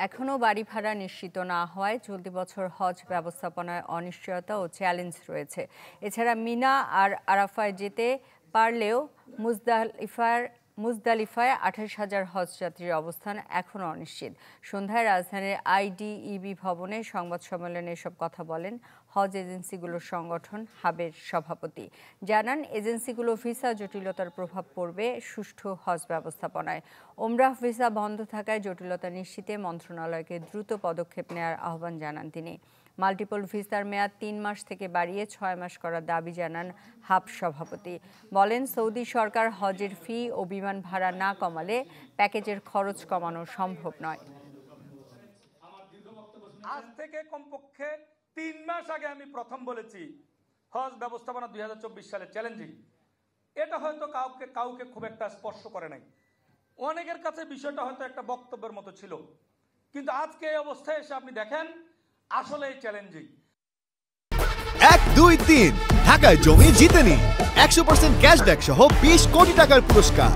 এখনও বাড়ি ভাড়া নিশ্চিত না হওয়ায় চলতি বছর হজ ব্যবস্থাপনায় অনিশ্চয়তা ও চ্যালেঞ্জ রয়েছে। এছাড়া মিনা আর আরাফায় যেতে পারলেও মুজদালিফায় ২৮,০০০ হজযাত্রীর অবস্থান এখনও অনিশ্চিত। সন্ধ্যায় রাজধানীর আইডিইবি ভবনে সংবাদ সম্মেলনে এসব কথা বলেন হজ এজেন্সিগুলোর সংগঠন হাবের সভাপতি। জানান, এজেন্সিগুলো ভিসা জটিলতার প্রভাব পড়বে সুষ্ঠু হজ ব্যবস্থাপনায়। ওমরাহ ভিসা বন্ধ থাকায় জটিলতা নিশ্চিতে মন্ত্রণালয়কে দ্রুত পদক্ষেপ নেওয়ার আহ্বান জানান তিনি। মাল্টিপল ভিসার মেয়াদ ৩ মাস থেকে বাড়িয়ে ৬ মাস করার দাবি জানান হাব সভাপতি। বলেন, সৌদি সরকার হজের ফি ও বিমান ভাড়া না কমালে প্যাকেজের খরচ কমানো সম্ভব নয়। আজ থেকে কমপক্ষে ৩ মাস আগে আমি প্রথম বলেছি হজ ব্যবস্থাপনা ২০২৪ সালে চ্যালেঞ্জিং। এটা হয়তো কাউকে খুব একটা স্পর্শ করে নাই, অনেকের কাছে বিষয়টা হয়তো একটা বক্তব্যের মতো ছিল, কিন্তু আজকে এই অবস্থায় এসে আপনি দেখেন আসলে চ্যালেঞ্জিং। ১, ২, ৩ ঢাকায় জমি জিতে নিন ১০০% ক্যাশব্যাক সহ ২০ কোটি টাকার পুরস্কার।